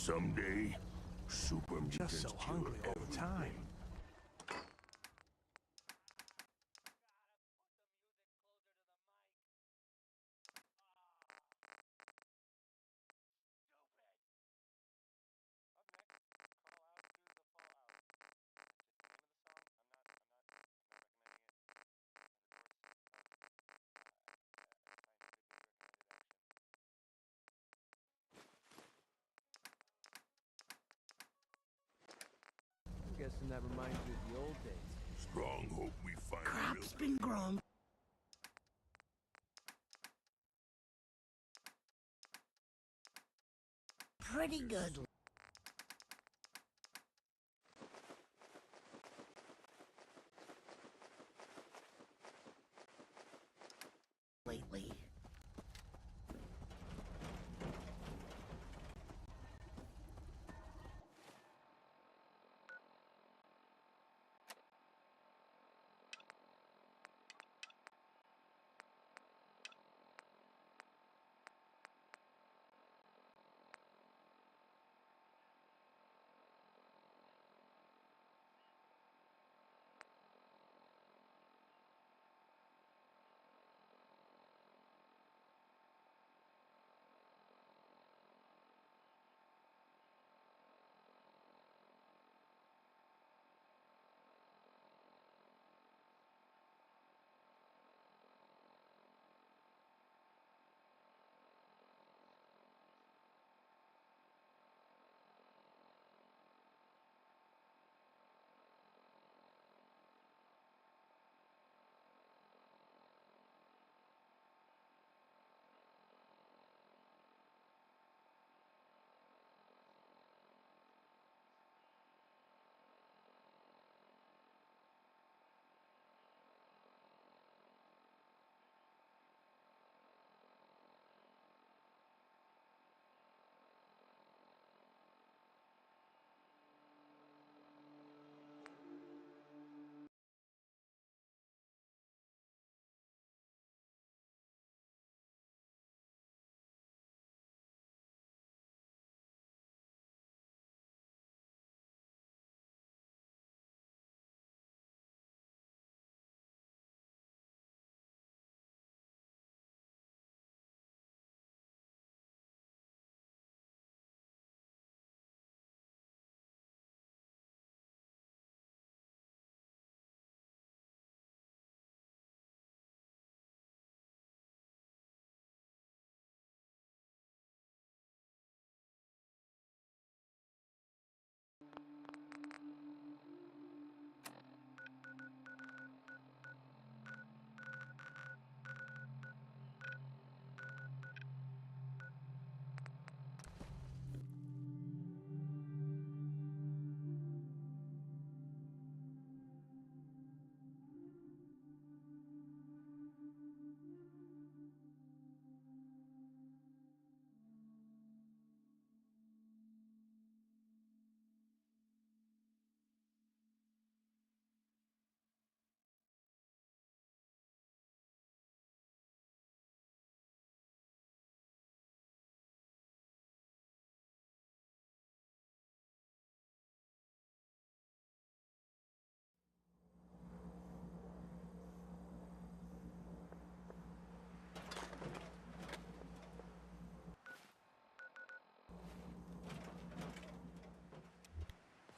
Someday, super mutants Just so hungry all the time. I'm guessing that reminds you of the old days. Strong hope we find Crop's been grown. Pretty good lately.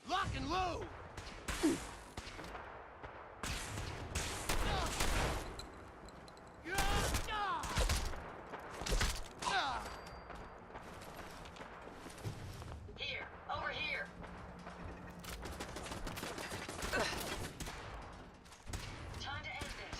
Lock and load! Here, over here. Time to end this.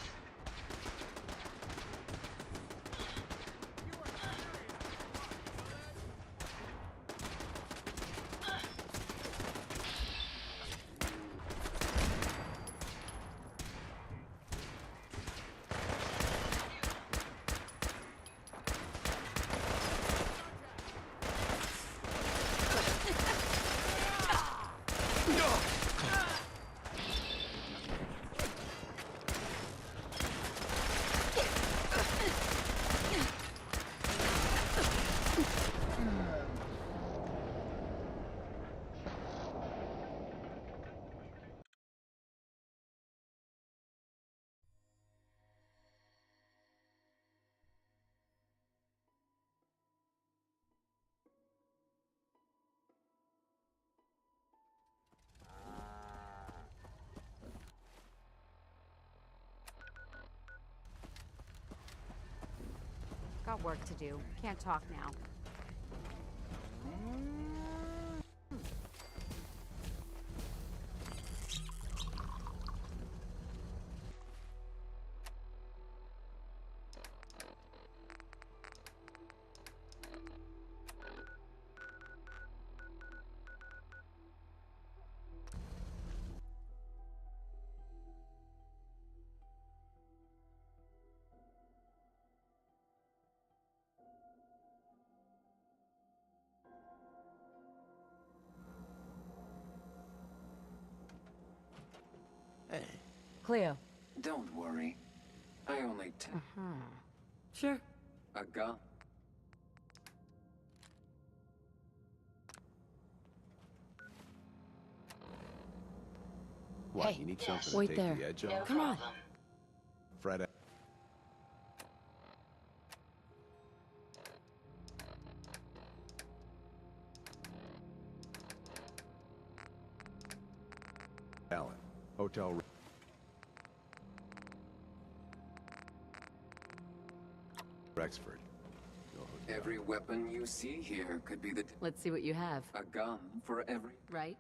got work to do. Can't talk now. Hey, Cleo. Don't worry. I only Sure. a gun. What, Hey, you need something wait to take there. the edge No off? Come on. problem. Fred, Allen, Hotel Rexford. No hotel. Every weapon you see here could be Let's see what you have. a gun for every. Right?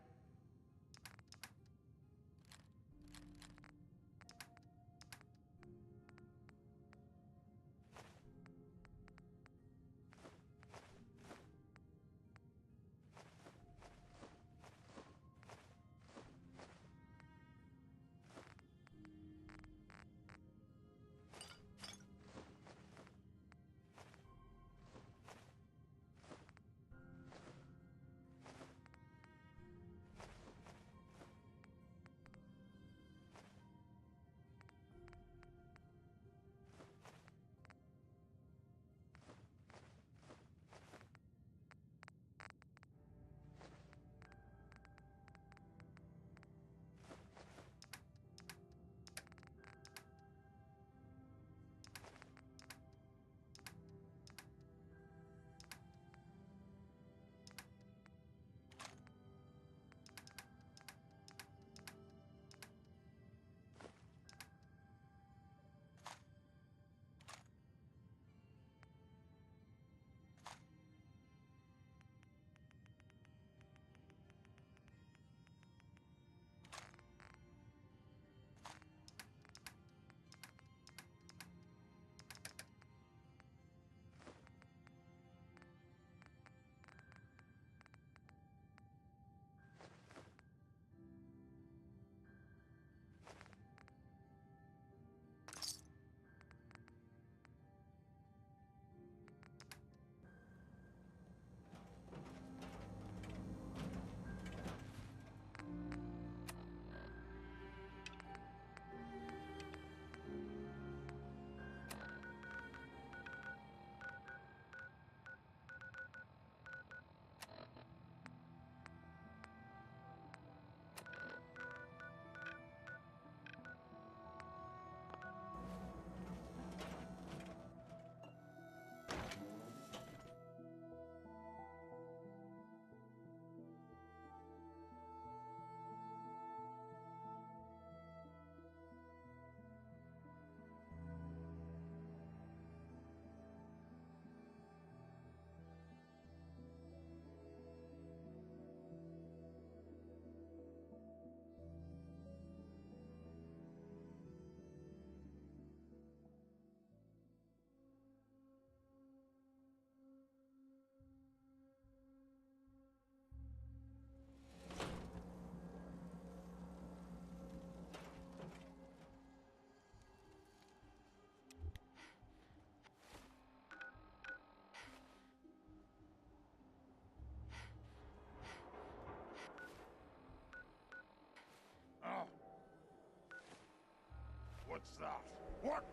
What's that? What?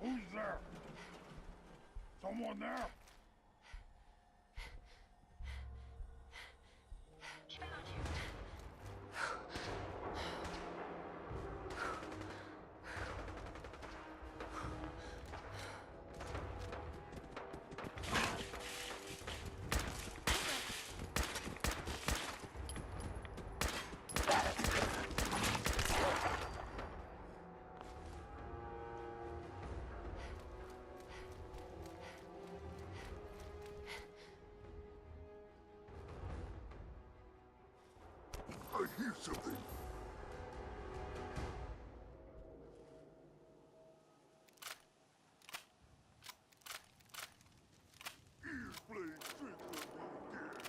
Who's there? Someone there? Found you. I hear something. Ears playing tricks on me again.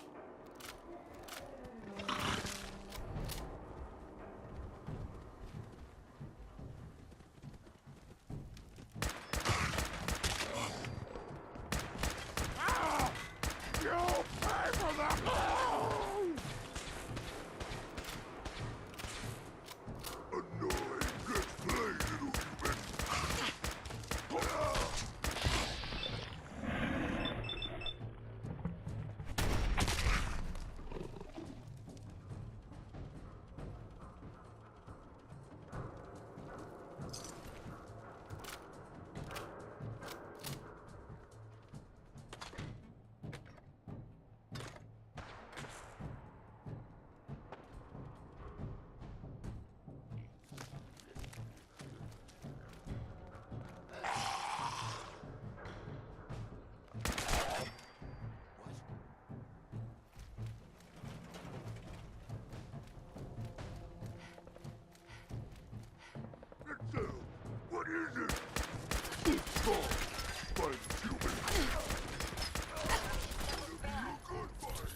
Ah! You'll pay for that! Annoying. Let's play, little human. What is it? It's gone. By the human. Goodbye.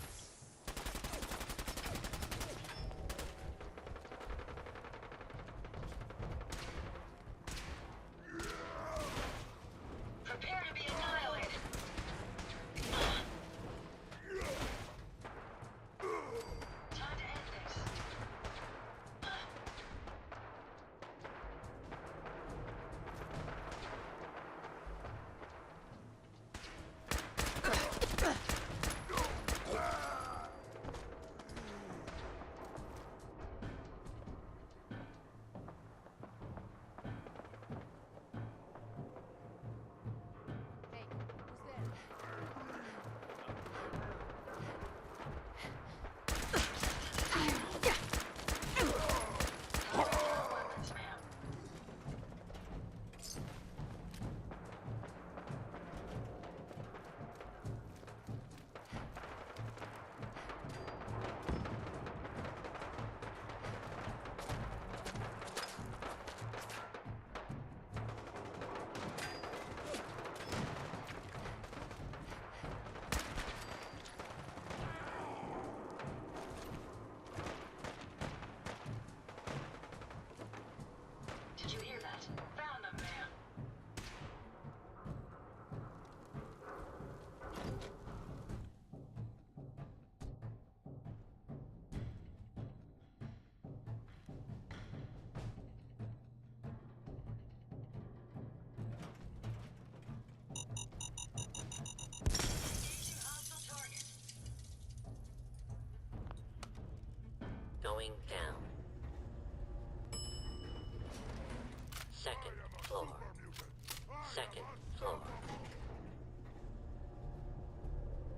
Prepare to be annihilated. Time to end this. Hey, who's there? Weapons, ma'am. Did you hear that? Found them, ma'am. Hostile target. Going down. Second floor. Second floor.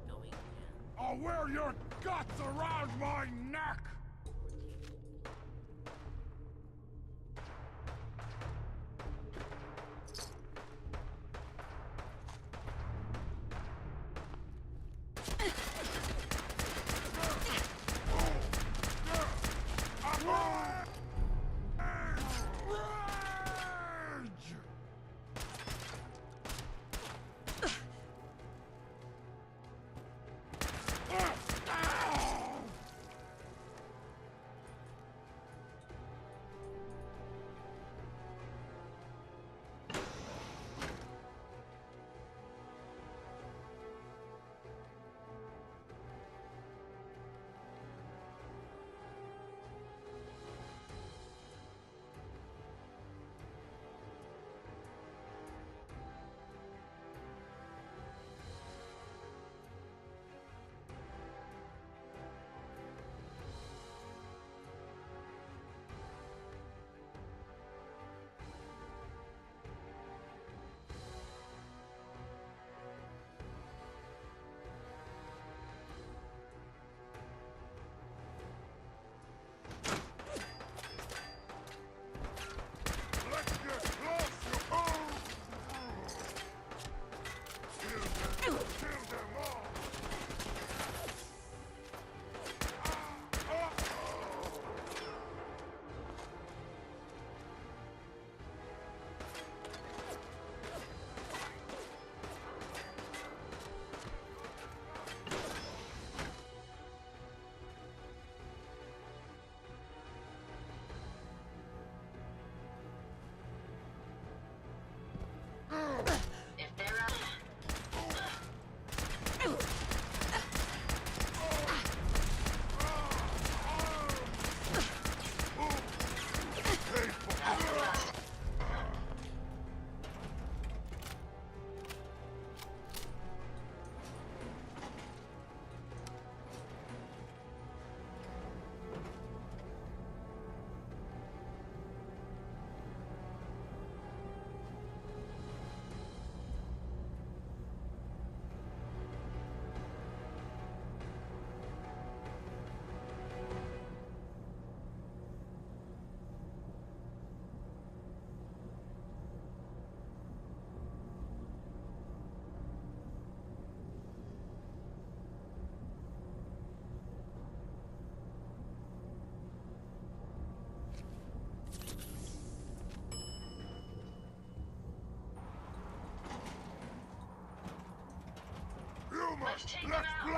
Going down. I'll wear your guts around my neck! Rage! Good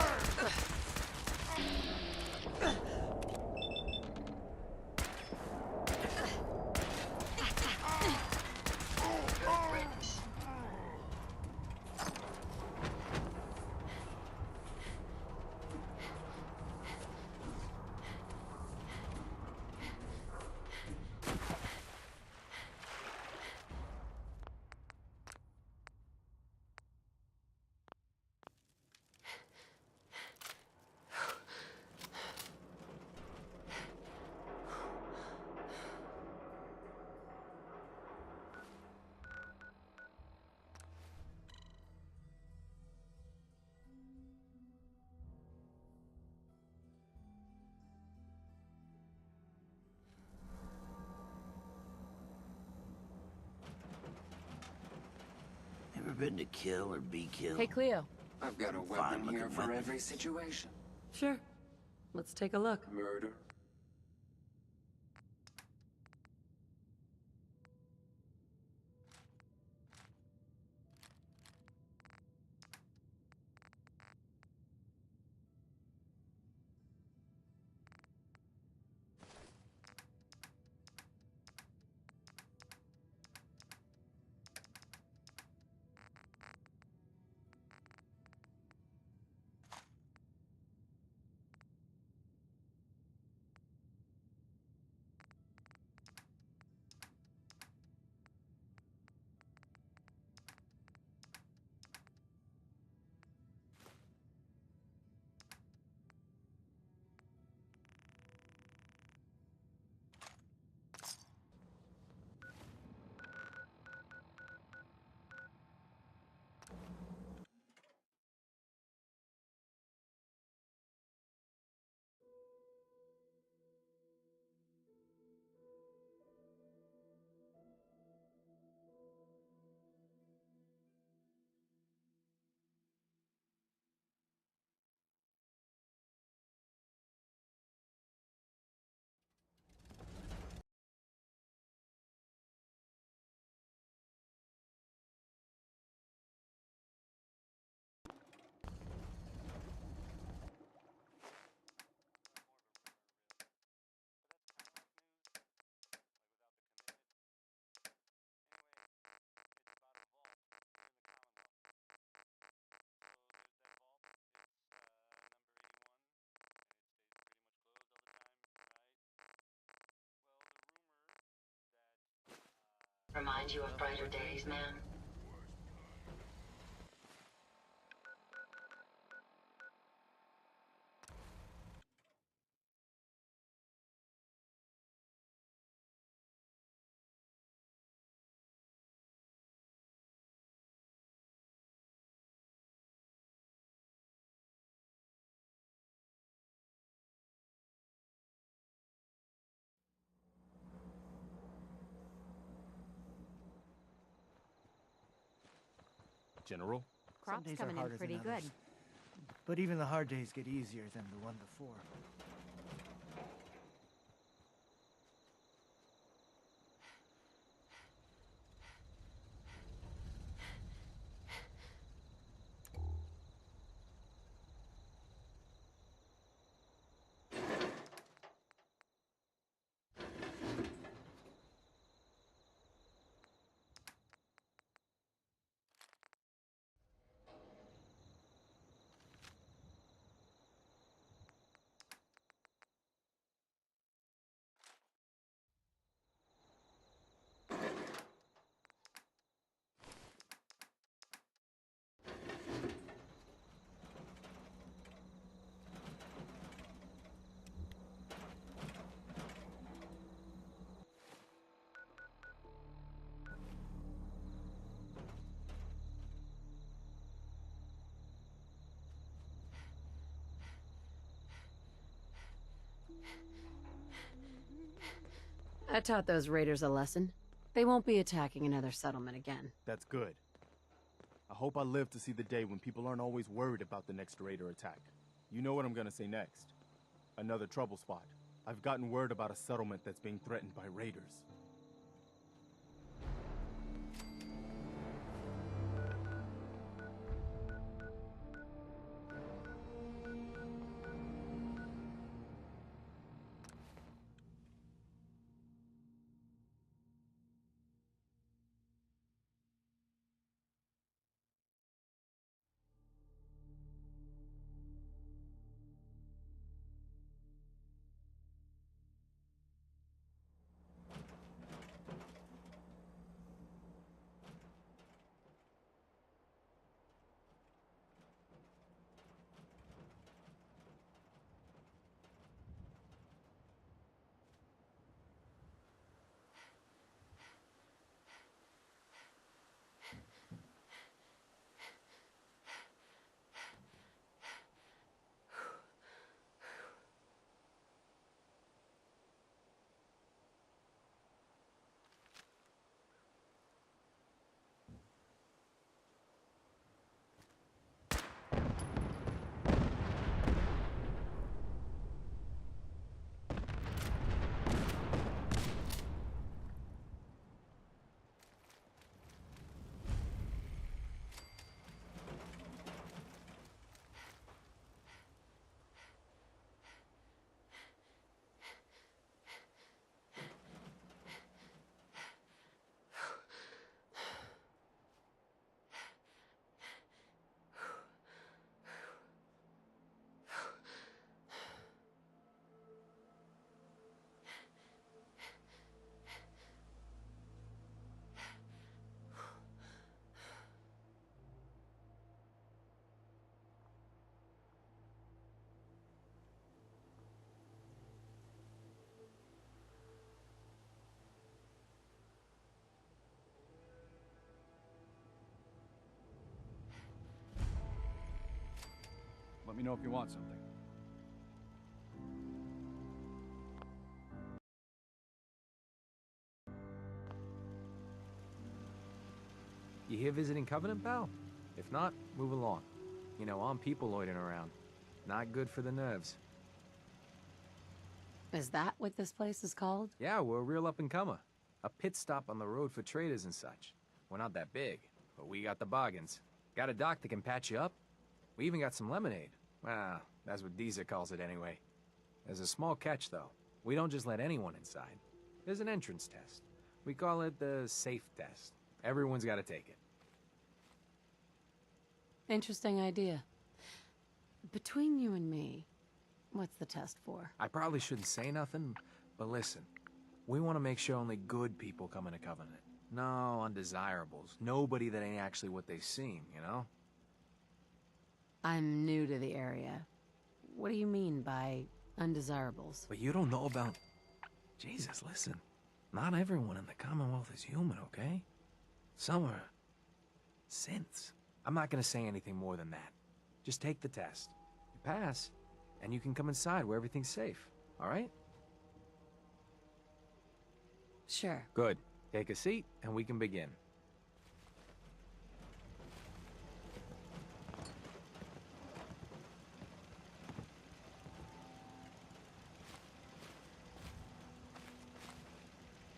riddance. Ever been to kill or be killed? Hey, Cleo. I've got a Fine weapon looking here for weapon. every situation. Sure. Let's take a look. Murder, Remind you of brighter days, man? General? Some Crop's days are coming in harder pretty than good. others. But even the hard days get easier than the one before. I taught those raiders a lesson. They won't be attacking another settlement again. That's good. I hope I live to see the day when people aren't always worried about the next raider attack. You know what I'm gonna say next. Another trouble spot. I've gotten word about a settlement that's being threatened by raiders. Let me know if you want something. You here visiting Covenant, pal? If not, move along. You know, armed people loitering around. Not good for the nerves. Is that what this place is called? Yeah, we're a real up-and-comer. A pit stop on the road for traders and such. We're not that big, but we got the bargains. Got a doc that can patch you up. We even got some lemonade. Well, that's what Deezer calls it anyway. There's a small catch, though. We don't just let anyone inside. There's an entrance test. We call it the safe test. Everyone's got to take it. Interesting idea. Between you and me, what's the test for? I probably shouldn't say nothing, but listen. We want to make sure only good people come into Covenant. No undesirables. Nobody that ain't actually what they seem, you know? I'm new to the area. What do you mean by undesirables? But you don't know about... Jesus, listen. Not everyone in the Commonwealth is human, okay? Some are... synths. I'm not gonna say anything more than that. Just take the test. You pass, and you can come inside where everything's safe, all right? Sure. Good. Take a seat, and we can begin.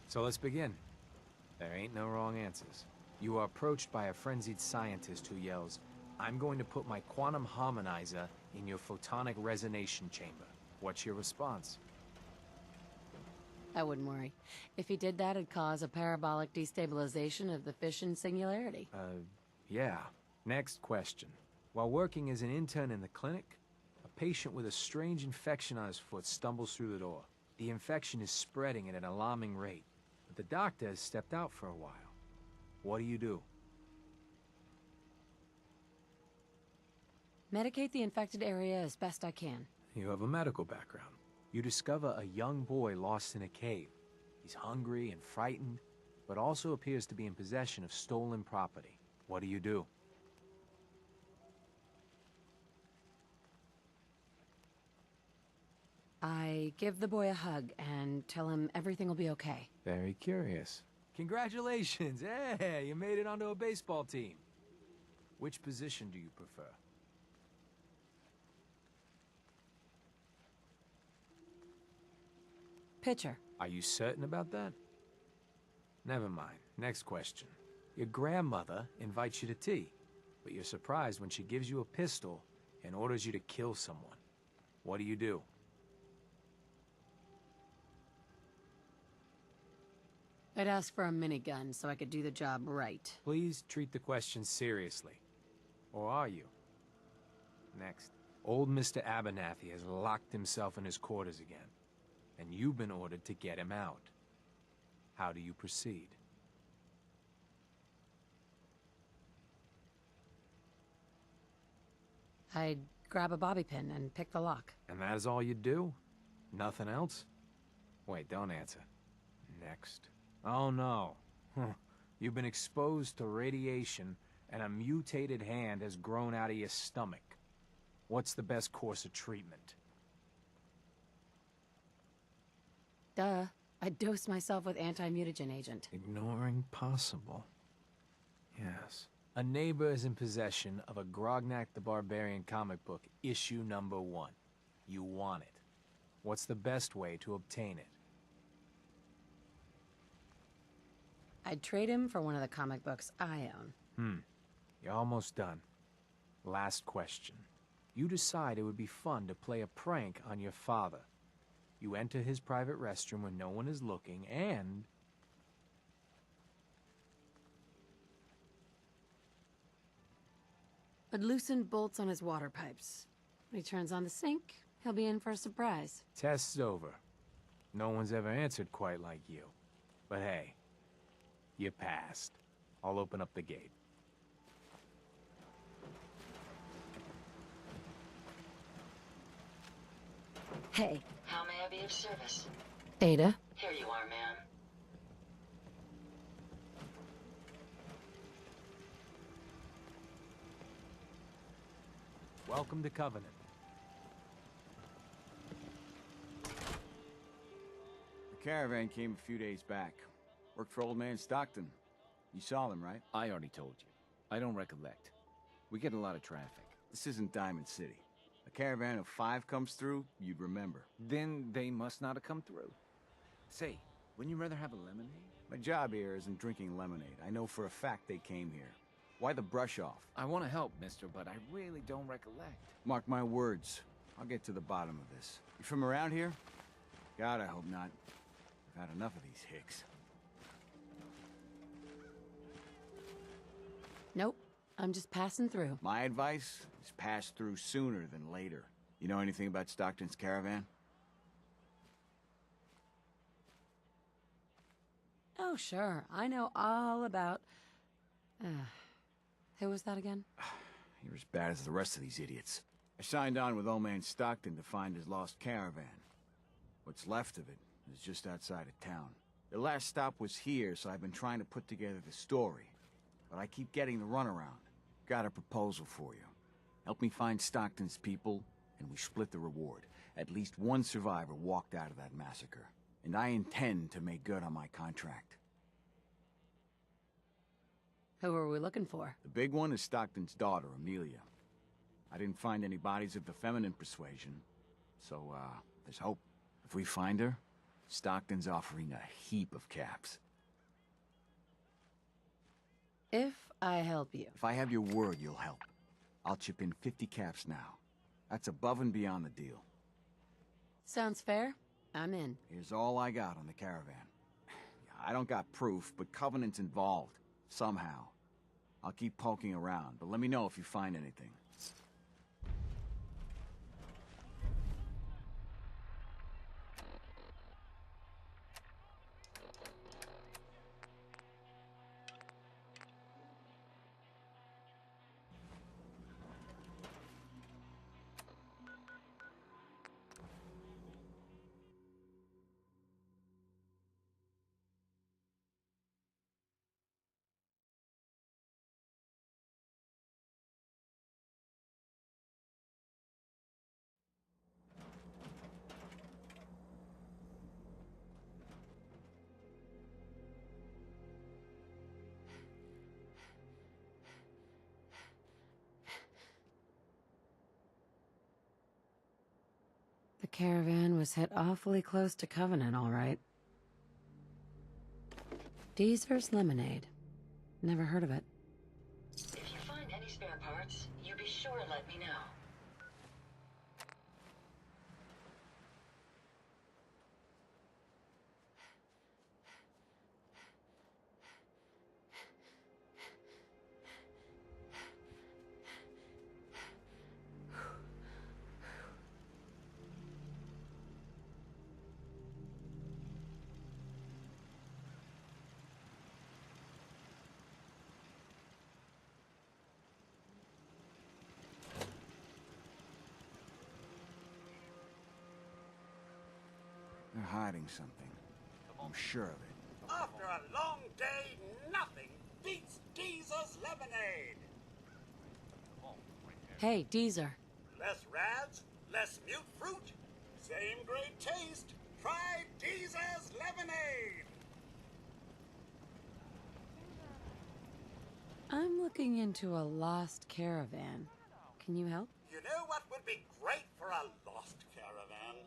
So let's begin. There ain't no wrong answers. You are approached by a frenzied scientist who yells, "I'm going to put my quantum harmonizer in your photonic resonation chamber." What's your response? I wouldn't worry. If he did that, it'd cause a parabolic destabilization of the fission singularity. Yeah. Next question. While working as an intern in the clinic, a patient with a strange infection on his foot stumbles through the door. The infection is spreading at an alarming rate, but the doctor has stepped out for a while. What do? Medicate the infected area as best I can. You have a medical background. You discover a young boy lost in a cave. He's hungry and frightened, but also appears to be in possession of stolen property. What do? I give the boy a hug and tell him everything will be okay. Very curious. Congratulations! Hey, you made it onto a baseball team. Which position do you prefer? Pitcher. Are you certain about that? Never mind. Next question. Your grandmother invites you to tea, but you're surprised when she gives you a pistol and orders you to kill someone. What do? I'd ask for a minigun so I could do the job right. Please treat the question seriously. Or are you? Next. Old Mr. Abernathy has locked himself in his quarters again, and you've been ordered to get him out. How do you proceed? I'd grab a bobby pin and pick the lock. And that is all you do? Nothing else? Wait, don't answer. Next. Oh no. You've been exposed to radiation and a mutated hand has grown out of your stomach. What's the best course of treatment? Duh. I'd dose myself with anti-mutagen agent. Ignoring possible. Yes. A neighbor is in possession of a Grognak the Barbarian comic book, issue number 1. You want it. What's the best way to obtain it? I'd trade him for one of the comic books I own. You're almost done. Last question. You decide it would be fun to play a prank on your father. You enter his private restroom when no one is looking, and... I'd loosen bolts on his water pipes. When he turns on the sink, he'll be in for a surprise. Test's over. No one's ever answered quite like you. But hey, you passed. I'll open up the gate. Hey. How may I be of service? Ada? Here you are, ma'am. Welcome to Covenant. caravan came a few days back. Worked for old man Stockton. You saw them, right? I already told you. I don't recollect. We get a lot of traffic. This isn't Diamond City. A caravan of 5 comes through, you'd remember. Then they must not have come through. Say, wouldn't you rather have a lemonade? My job here isn't drinking lemonade. I know for a fact they came here. Why the brush off? I want to help, mister, but I really don't recollect. Mark my words. I'll get to the bottom of this. You from around here? God, I hope not. I've had enough of these hicks. Nope. I'm just passing through. My advice is pass through sooner than later. You know anything about Stockton's caravan? Oh, sure. I know all about... who was that again? You're as bad as the rest of these idiots. I signed on with old man Stockton to find his lost caravan. What's left of it is just outside of town. The last stop was here, so I've been trying to put together the story. But I keep getting the runaround. Got a proposal for you. Help me find Stockton's people, and we split the reward. At least one survivor walked out of that massacre. And I intend to make good on my contract. Who are we looking for? The big one is Stockton's daughter, Amelia. I didn't find any bodies of the feminine persuasion, so, there's hope. If we find her, Stockton's offering a heap of caps. If I help you. If I have your word, you'll help. I'll chip in 50 caps now. That's above and beyond the deal. Sounds fair. I'm in. Here's all I got on the caravan. I don't got proof, but Covenant's involved. Somehow. I'll keep poking around, but let me know if you find anything. The caravan was hit awfully close to Covenant, all right. Deezer's Lemonade. Never heard of it. If you find any spare parts, you be sure to let me know. They're hiding something. I'm sure of it. After a long day, nothing beats Deezer's Lemonade. Hey, Deezer. Less rads, less mute fruit, same great taste. Try Deezer's Lemonade. I'm looking into a lost caravan. Can you help? You know what would be great for a lost caravan?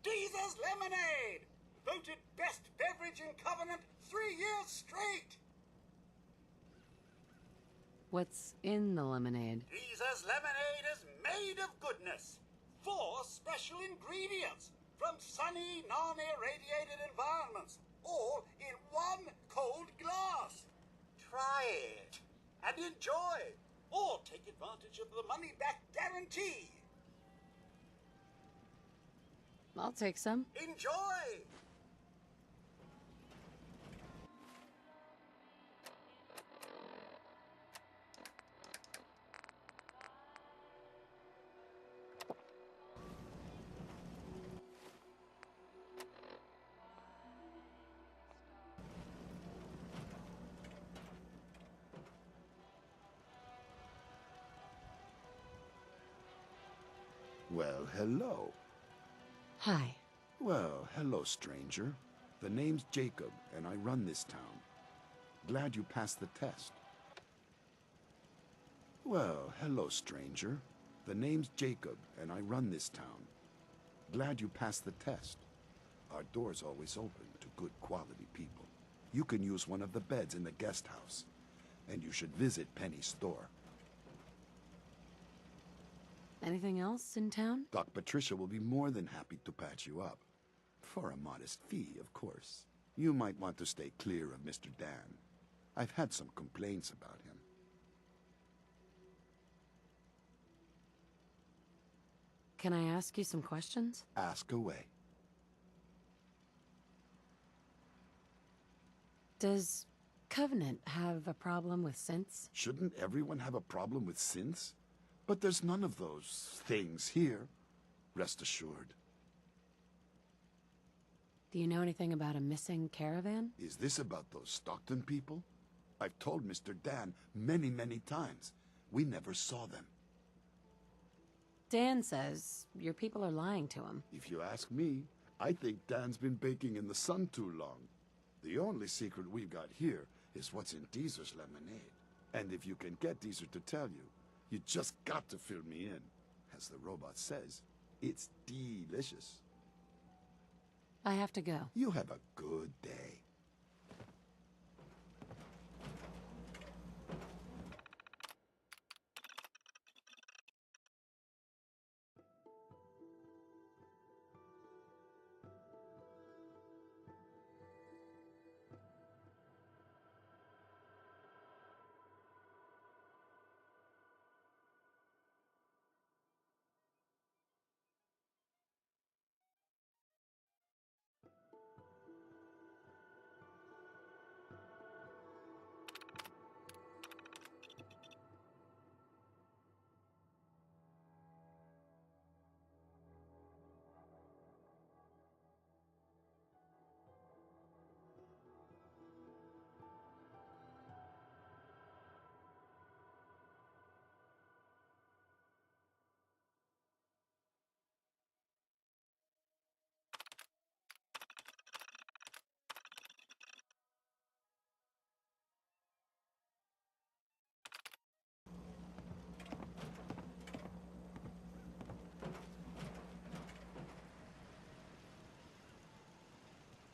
Deezer's Lemonade! Voted best beverage in Covenant 3 years straight! What's in the lemonade? Deezer's Lemonade is made of goodness. 4 special ingredients from sunny, non-irradiated environments, all in 1 cold glass. Try it and enjoy, or take advantage of the money-back guarantee. I'll take some. Enjoy! Well, hello. Hi. Well, hello, stranger. The name's Jacob, and I run this town. Glad you passed the test. Well, hello, stranger. The name's Jacob, and I run this town. Glad you passed the test. Our door's always open to good quality people. You can use one of the beds in the guest house. And you should visit Penny's store. Anything else in town? Doc Patricia will be more than happy to patch you up. For a modest fee, of course. You might want to stay clear of Mr. Dan. I've had some complaints about him. Can I ask you some questions? Ask away. Does Covenant have a problem with synths? Shouldn't everyone have a problem with synths? But there's none of those things here. Rest assured. Do you know anything about a missing caravan? Is this about those Stockton people? I've told Mr. Dan many, many times. We never saw them. Dan says your people are lying to him. If you ask me, I think Dan's been baking in the sun too long. The only secret we've got here is what's in Deezer's lemonade. And if you can get Deezer to tell you, you just got to fill me in. As the robot says, it's delicious. I have to go. You have a good day.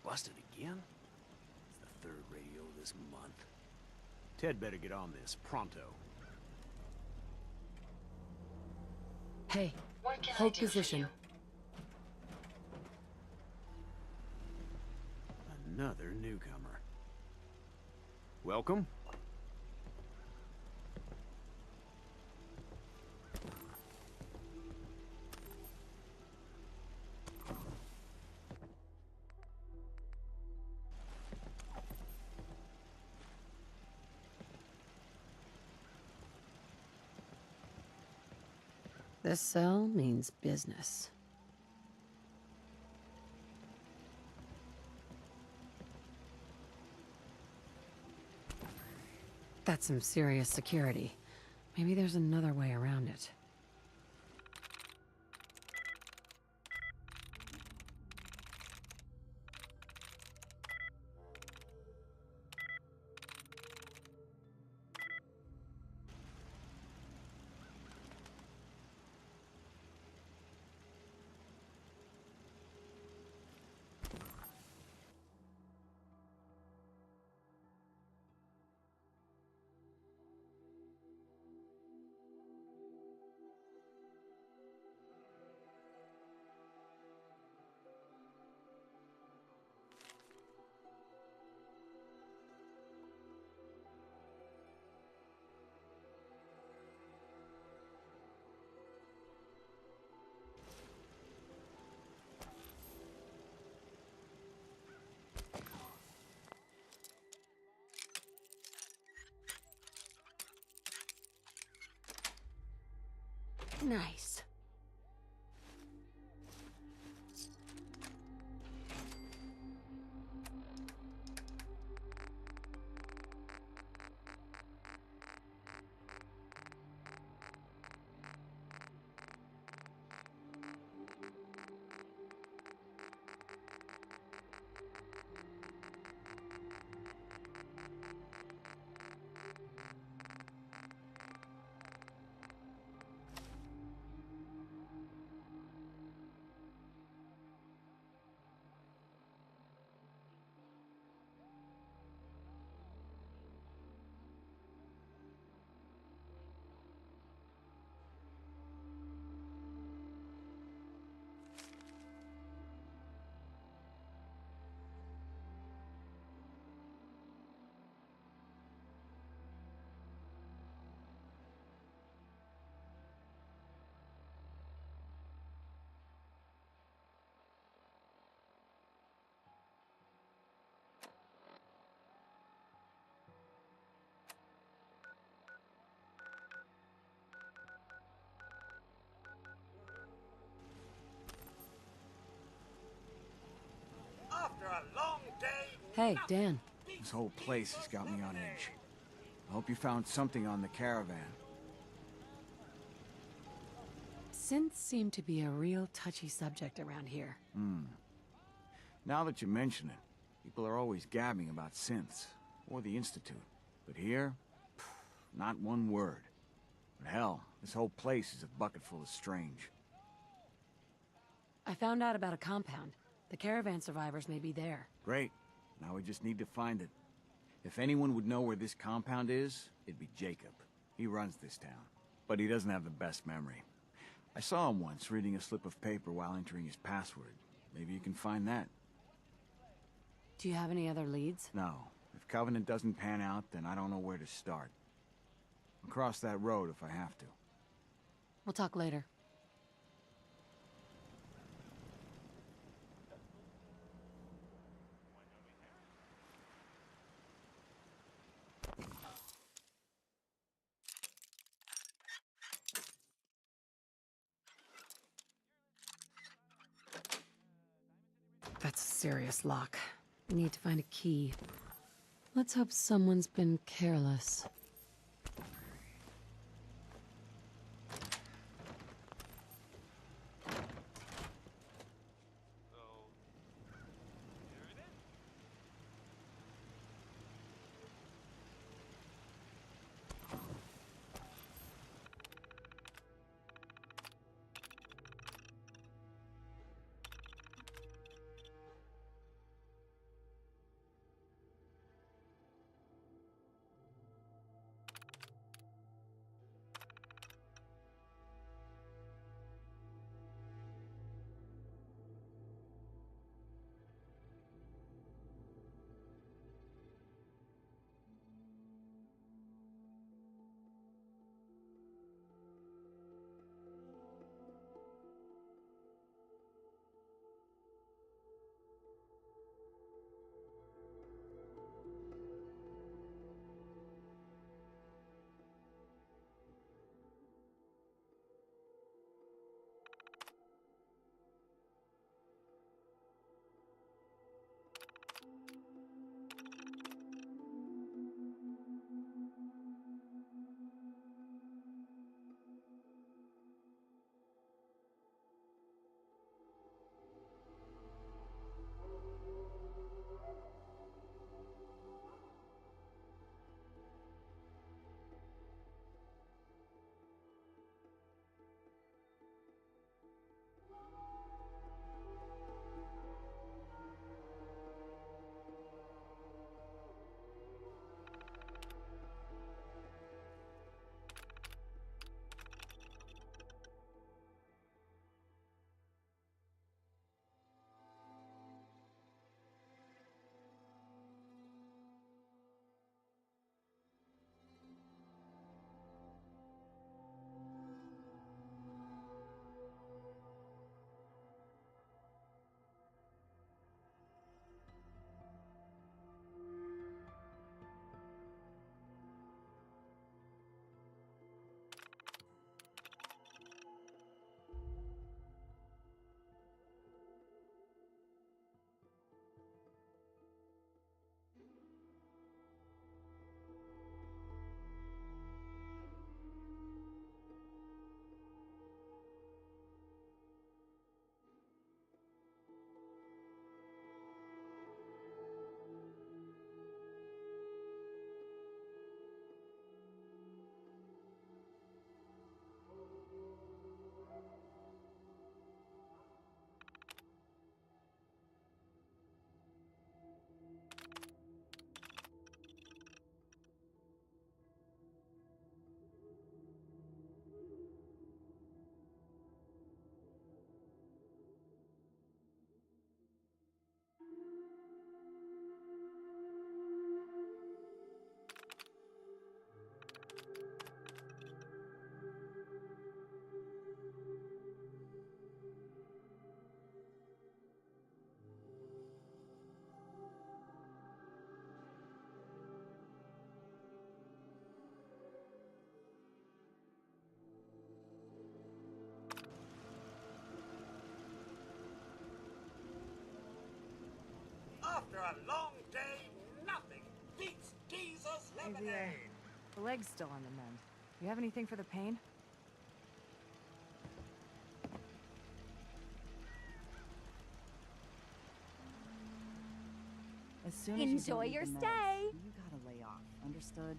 Busted again? It's the third radio this month. Ted better get on this, pronto. Hey, What can I hold do for position. you? Another newcomer. Welcome. This cell means business. That's some serious security. Maybe there's another way around it. Nice. day. Hey, Dan. This whole place has got me on edge. I hope you found something on the caravan. Synths seem to be a real touchy subject around here. Now that you mention it, people are always gabbing about synths, or the Institute. But here, not one word. But hell, this whole place is a bucket full of strange. I found out about a compound. The caravan survivors may be there. Great. Now we just need to find it. If anyone would know where this compound is, it'd be Jacob. He runs this town. But he doesn't have the best memory. I saw him once reading a slip of paper while entering his password. Maybe you can find that. Do you have any other leads? No. If Covenant doesn't pan out, then I don't know where to start. I'll cross that road if I have to. We'll talk later. That's a serious lock. We need to find a key. Let's hope someone's been careless. After a long day, nothing beats Geezer's lemonade. The leg's still on the mend. You have anything for the pain? As soon as Enjoy you your don't need the stay. meds, you gotta lay off. Understood?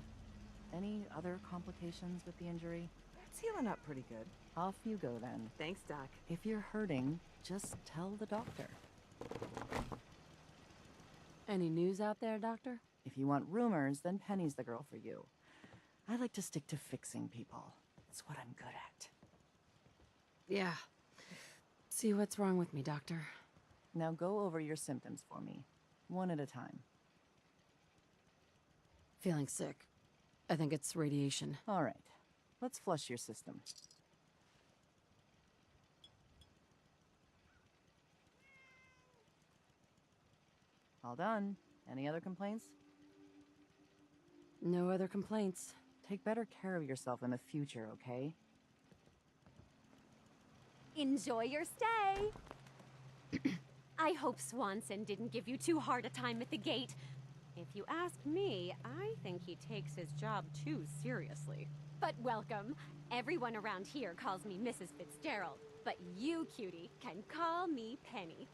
Any other complications with the injury? It's healing up pretty good. Off you go then. Thanks, Doc. If you're hurting, just tell the doctor. Any news out there, Doctor? If you want rumors, then Penny's the girl for you. I like to stick to fixing people. It's what I'm good at. Yeah. See what's wrong with me, Doctor. Now go over your symptoms for me, one at a time. Feeling sick. I think it's radiation. All right. Let's flush your system. All done. Any other complaints? No other complaints. Take better care of yourself in the future, okay? Enjoy your stay. I hope Swanson didn't give you too hard a time at the gate. If you ask me, I think he takes his job too seriously. But welcome. Everyone around here calls me Mrs. Fitzgerald, but you, cutie, can call me Penny.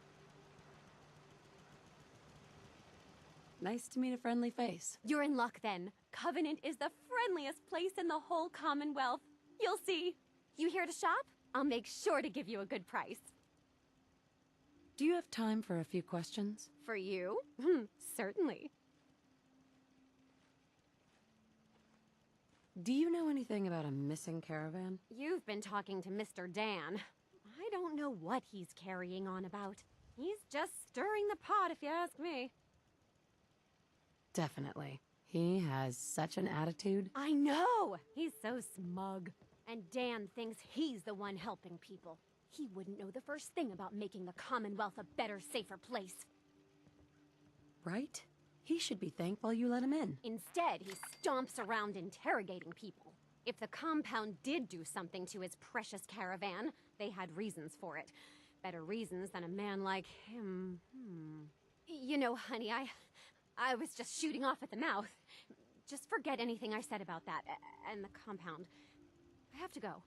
Nice to meet a friendly face. You're in luck then. Covenant is the friendliest place in the whole Commonwealth. You'll see. You here to shop? I'll make sure to give you a good price. Do you have time for a few questions? For you? Certainly. Do you know anything about a missing caravan? You've been talking to Mr. Dan. I don't know what he's carrying on about. He's just stirring the pot, if you ask me. Definitely. He has such an attitude. I know! He's so smug. And Dan thinks he's the one helping people. He wouldn't know the first thing about making the Commonwealth a better, safer place. Right? He should be thankful you let him in. Instead, he stomps around interrogating people. If the compound did do something to his precious caravan, they had reasons for it. Better reasons than a man like him. You know, honey, I was just shooting off at the mouth. Just forget anything I said about that and the compound. I have to go.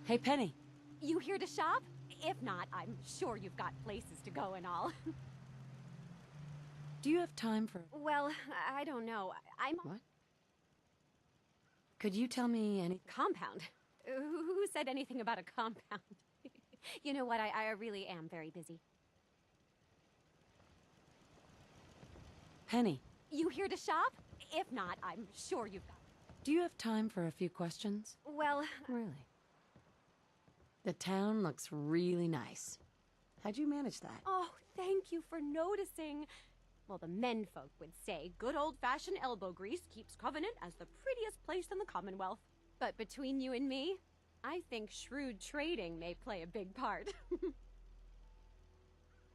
Hey, Penny. You here to shop? If not, I'm sure you've got places to go and all. Do you have time for... Well, I don't know. I'm... What? Could you tell me any... Compound? Who said anything about a compound? You know what, I really am very busy. Penny. You here to shop? If not, I'm sure you've got... Do you have time for a few questions? Well... Really? The town looks really nice. How'd you manage that? Oh, thank you for noticing. Well, the menfolk would say good old-fashioned elbow grease keeps Covenant as the prettiest place in the Commonwealth. But between you and me, I think shrewd trading may play a big part.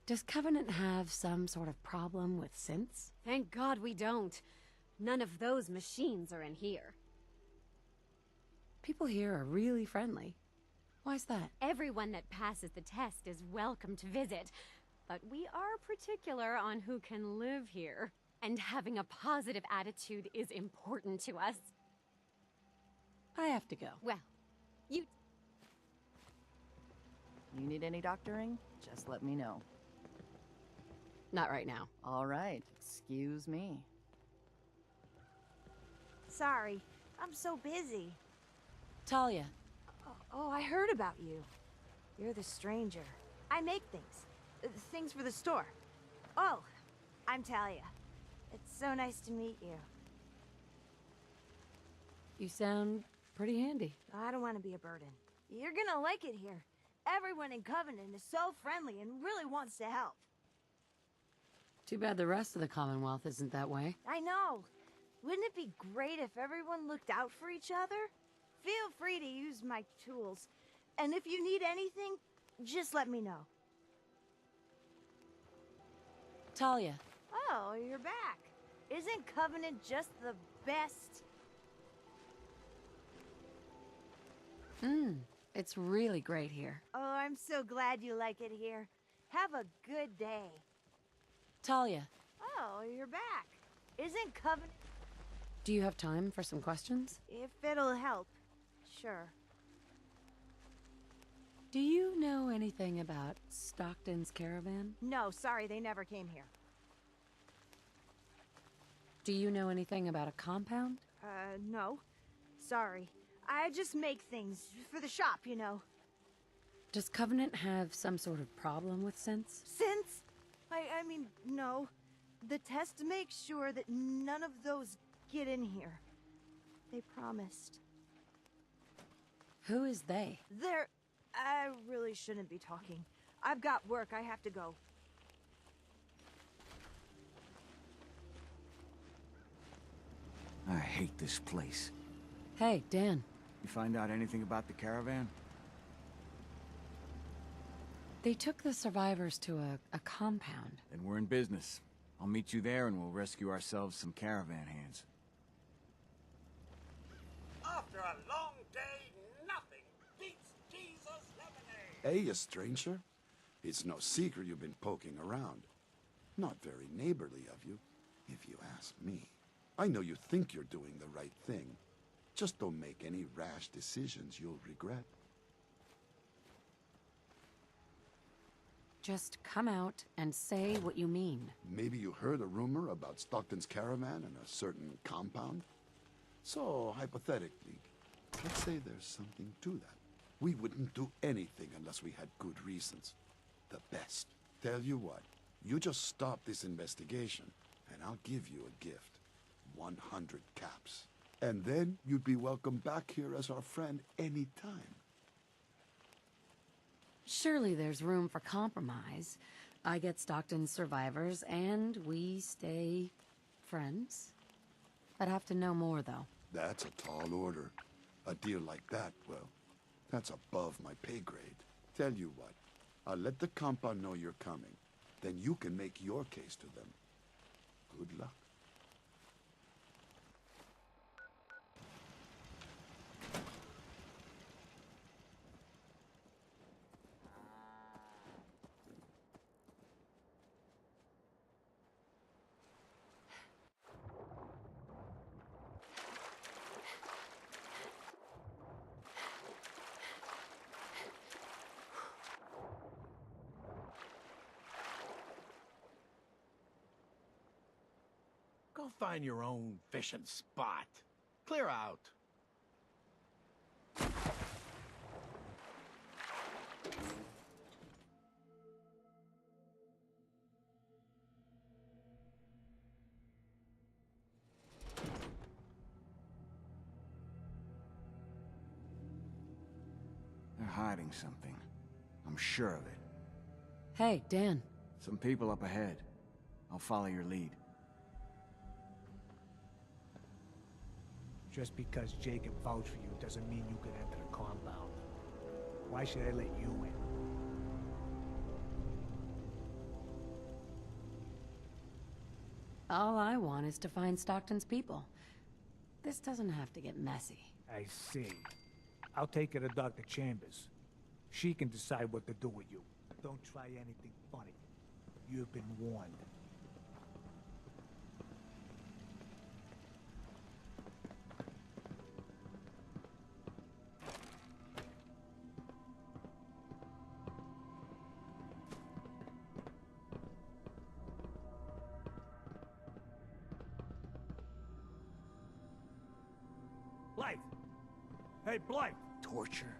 Does Covenant have some sort of problem with synths? Thank God we don't. None of those machines are in here. People here are really friendly. Why's that? Everyone that passes the test is welcome to visit. But we are particular on who can live here. And having a positive attitude is important to us. I have to go. Well, you... You need any doctoring? Just let me know. Not right now. All right, excuse me. Sorry, I'm so busy. Talia. Oh, I heard about you. You're the stranger. I make things. Things for the store. Oh, I'm Talia. It's so nice to meet you. You sound pretty handy. I don't want to be a burden. You're gonna like it here. Everyone in Covenant is so friendly and really wants to help. Too bad the rest of the Commonwealth isn't that way. I know. Wouldn't it be great if everyone looked out for each other? Feel free to use my tools. And if you need anything, just let me know. Talia. Oh, you're back. Isn't Covenant just the best? It's really great here. Oh, I'm so glad you like it here. Have a good day. Talia, Oh, you're back. Isn't Covenant... do you have time for some questions? If it'll help, sure. Do you know anything about Stockton's caravan? No, sorry, they never came here. Do you know anything about a compound? No. Sorry. I just make things for the shop, you know. Does Covenant have some sort of problem with synths? Since? I mean, no. The test makes sure that none of those get in here. They promised. Who is they? They're... I really shouldn't be talking. I've got work, I have to go. I hate this place. Hey, Dan. You find out anything about the caravan? They took the survivors to a compound. Then we're in business. I'll meet you there and we'll rescue ourselves some caravan hands. After a long day, nothing beats Jesus lemonade. Hey, you stranger. It's no secret you've been poking around. Not very neighborly of you, if you ask me. I know you think you're doing the right thing. Just don't make any rash decisions you'll regret. Just come out and say what you mean. Maybe you heard a rumor about Stockton's caravan and a certain compound? So, hypothetically, let's say there's something to that. We wouldn't do anything unless we had good reasons. The best. Tell you what, you just stop this investigation, and I'll give you a gift. 100 caps. And then you'd be welcome back here as our friend anytime. Surely there's room for compromise. I get Stockton's survivors, and we stay friends. I'd have to know more, though. That's a tall order. A deal like that, well, that's above my pay grade. Tell you what, I'll let the compound know you're coming. Then you can make your case to them. Good luck. Go find your own fishing spot. Clear out. They're hiding something. I'm sure of it. Hey, Dan. Some people up ahead. I'll follow your lead. Just because Jacob vouched for you doesn't mean you can enter the compound. Why should I let you in? All I want is to find Stockton's people. This doesn't have to get messy. I see. I'll take her to Dr. Chambers. She can decide what to do with you. Don't try anything funny. You've been warned. Blythe! Hey, Blythe! Torture?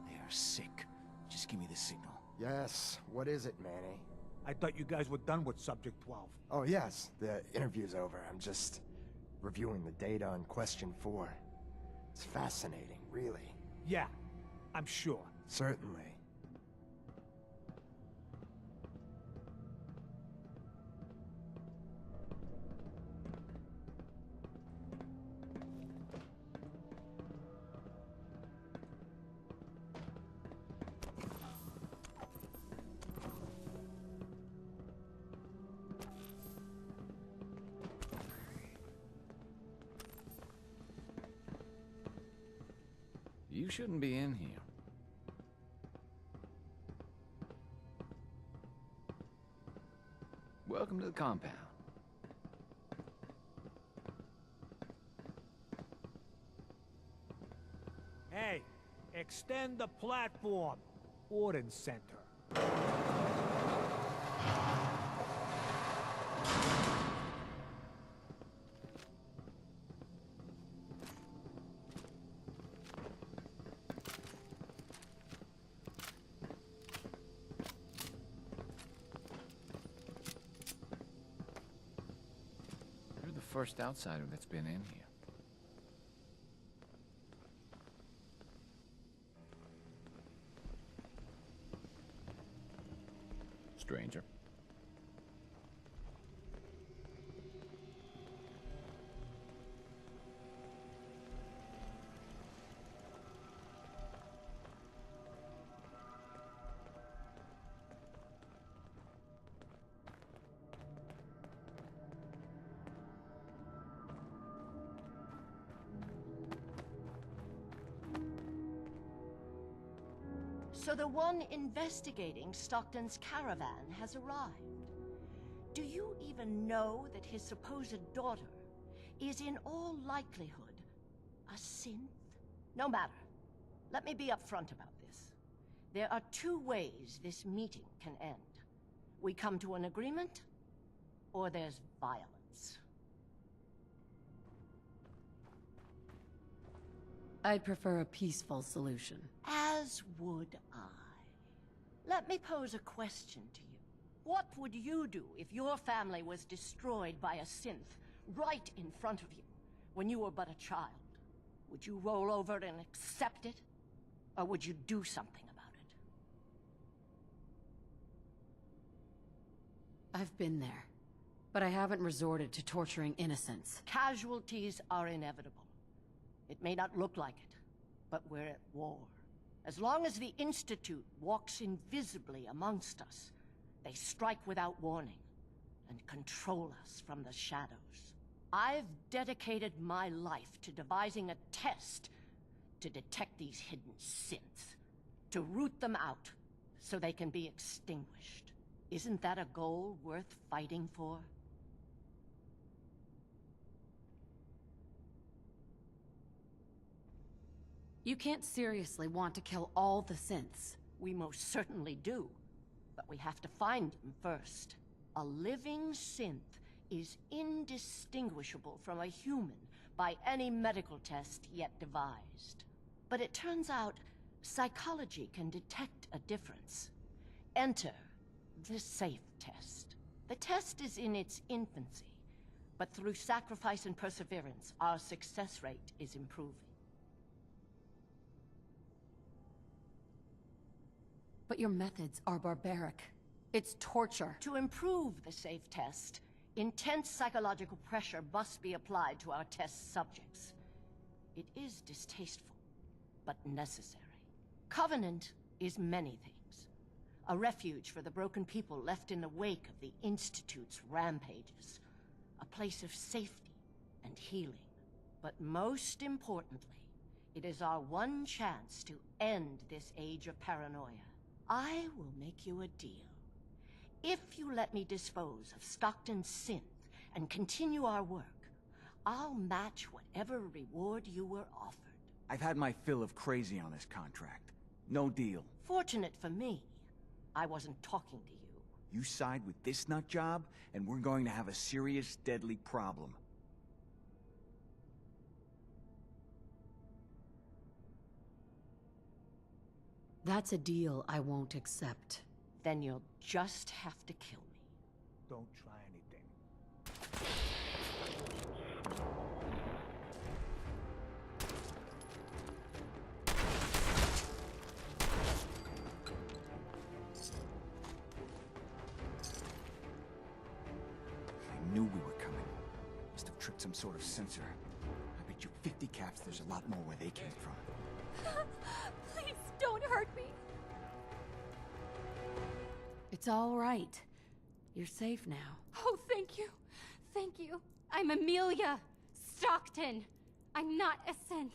They are sick. Just give me the signal. Yes, what is it, Manny? I thought you guys were done with Subject 12. Oh yes, the interview's over. I'm just reviewing the data on Question 4. It's fascinating, really. Yeah, I'm sure. Certainly. You shouldn't be in here. Welcome to the compound. Hey, extend the platform. Ordnance Center. You're the first outsider that's been in here. Stranger. So the one investigating Stockton's caravan has arrived. Do you even know that his supposed daughter is in all likelihood a synth? No matter. Let me be upfront about this. There are two ways this meeting can end. We come to an agreement, or there's violence. I'd prefer a peaceful solution. As would I. Let me pose a question to you. What would you do if your family was destroyed by a synth right in front of you when you were but a child? Would you roll over and accept it? Or would you do something about it? I've been there, but I haven't resorted to torturing innocents. Casualties are inevitable. It may not look like it, but we're at war. As long as the Institute walks invisibly amongst us, they strike without warning and control us from the shadows. I've dedicated my life to devising a test to detect these hidden synths, to root them out so they can be extinguished. Isn't that a goal worth fighting for? You can't seriously want to kill all the synths. We most certainly do, but we have to find them first. A living synth is indistinguishable from a human by any medical test yet devised. But it turns out psychology can detect a difference. Enter the SAFE test. The test is in its infancy, but through sacrifice and perseverance, our success rate is improving. But your methods are barbaric. It's torture. To improve the SAFE test, intense psychological pressure must be applied to our test subjects. It is distasteful, but necessary. Covenant is many things. A refuge for the broken people left in the wake of the Institute's rampages. A place of safety and healing. But most importantly, it is our one chance to end this age of paranoia. I will make you a deal. If you let me dispose of Stockton's synth and continue our work, I'll match whatever reward you were offered. I've had my fill of crazy on this contract. No deal. Fortunate for me, I wasn't talking to you. You side with this nut job, and we're going to have a serious, deadly problem. That's a deal I won't accept. Then you'll just have to kill me. Don't try anything. I knew we were coming. Must have tripped some sort of sensor. I bet you 50 caps there's a lot more where they came from. Please don't hurt me. It's all right. You're safe now. Oh, thank you. Thank you. I'm Amelia Stockton. I'm not a synth.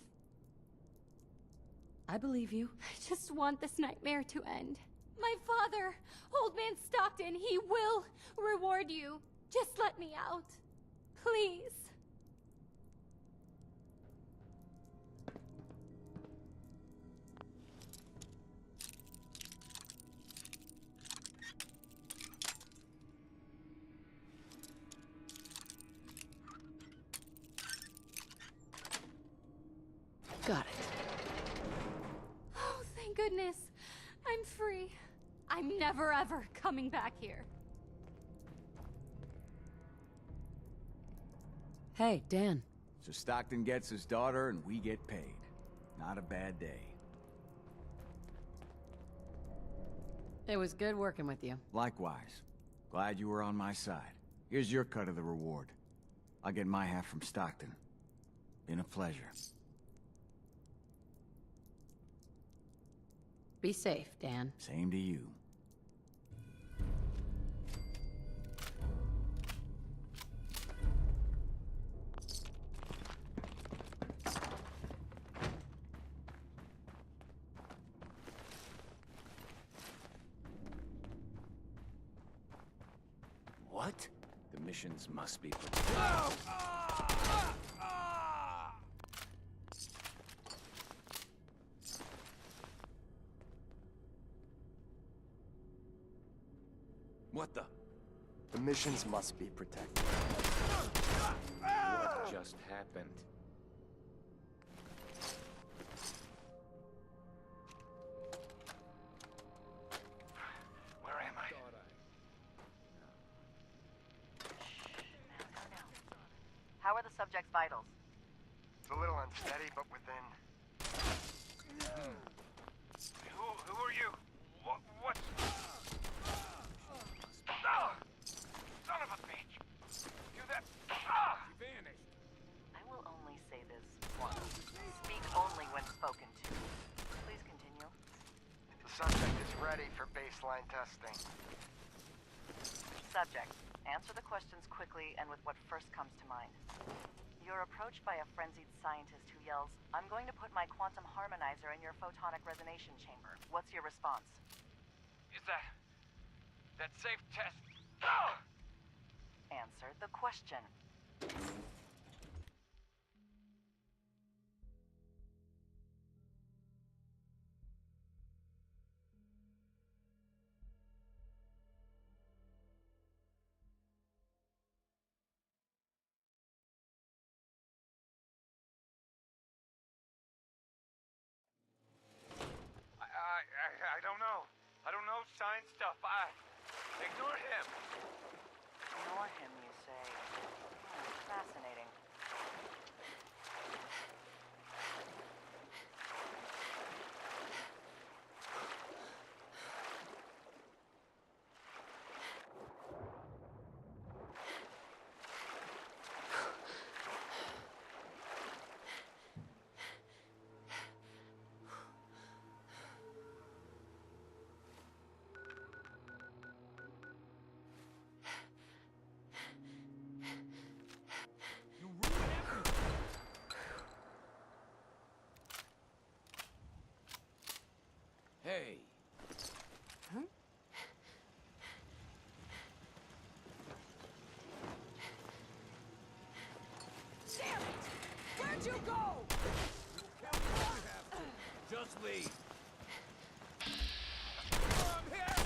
I believe you. I just want this nightmare to end. My father! Old Man Stockton, he will reward you. Just let me out. Please. Got it. Oh, thank goodness. I'm free. I'm never ever coming back here. Hey, Dan. So Stockton gets his daughter and we get paid. Not a bad day. It was good working with you. Likewise. Glad you were on my side. Here's your cut of the reward. I'll get my half from Stockton. Been a pleasure. Be safe, Dan. Same to you. What? The missions must be... What the? The missions must be protected. What just happened? Where am I? How are the subject's vitals? It's a little unsteady, but within. Who are you? What? Ah! Son of a bitch! You that... Ah! He vanished. I will only say this once. Speak only when spoken to. Please continue. The subject is ready for baseline testing. Subject, answer the questions quickly and with what first comes to mind. You're approached by a frenzied scientist who yells, "I'm going to put my quantum harmonizer in your photonic resonation chamber." What's your response? Is that safe test? Ah! Answer the question. I don't know. I don't know science stuff. Ignore him. Ignore him, you say. Fascinating. Hey. Huh? Damn it! Where'd you go? Just leave. I'm here!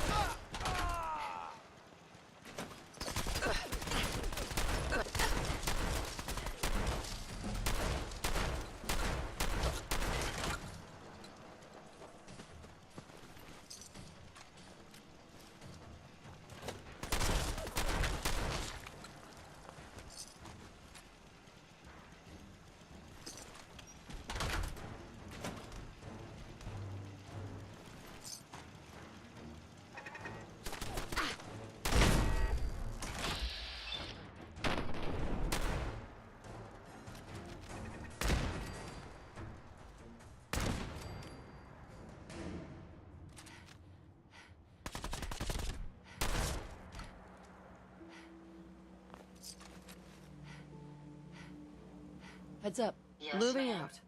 Heads up. Yes, Moving ma'am. out.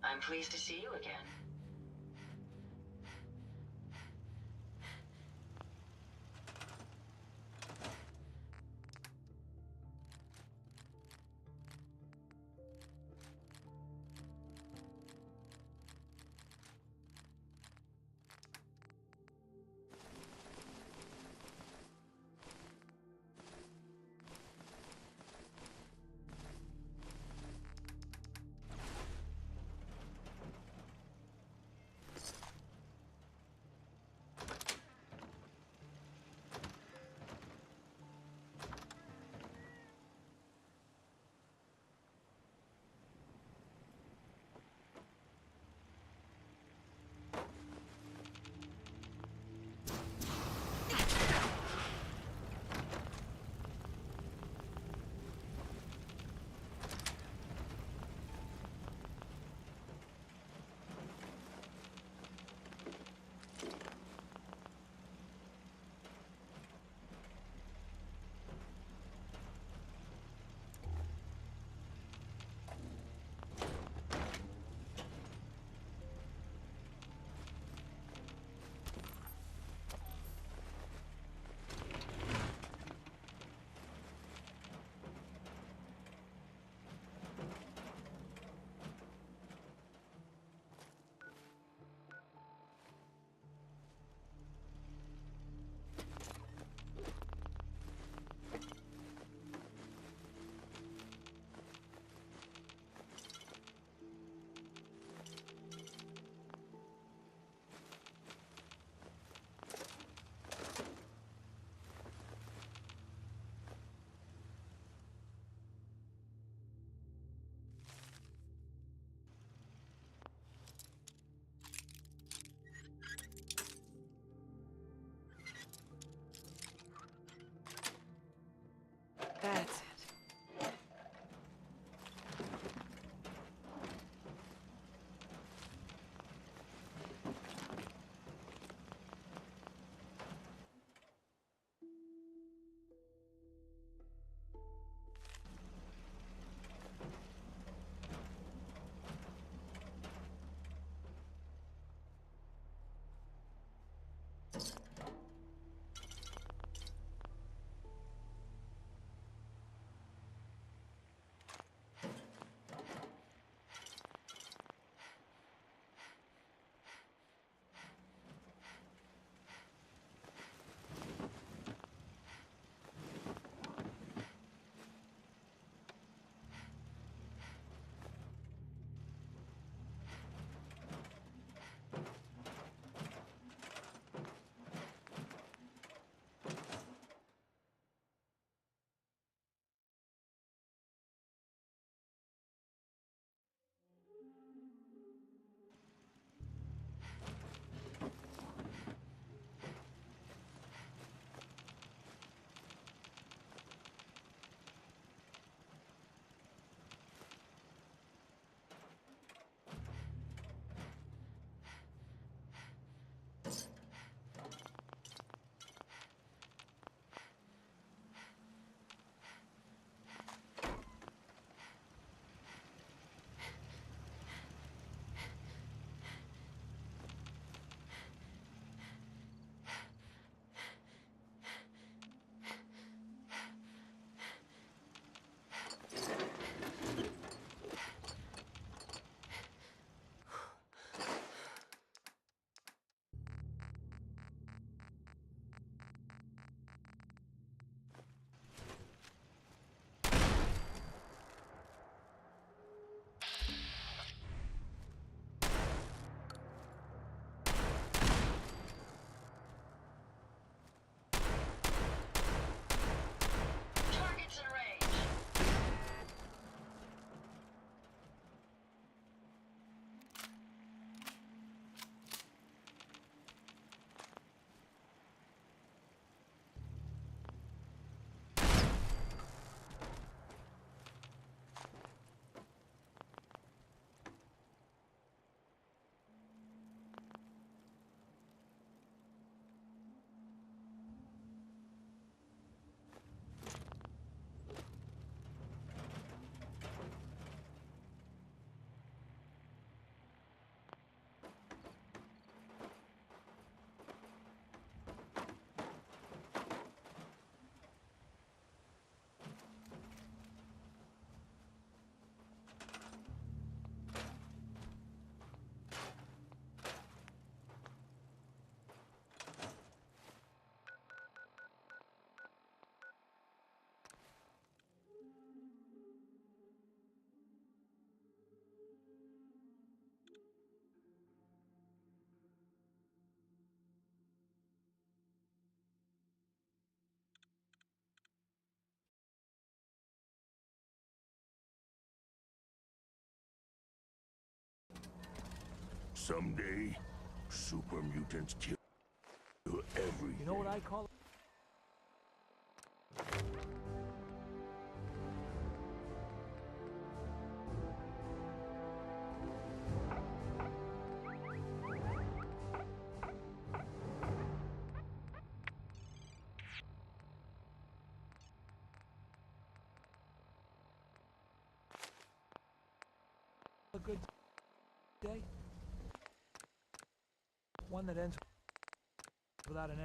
I'm pleased to see you again. Someday, super mutants kill everything. You know what I call it? A good day? One that ends without an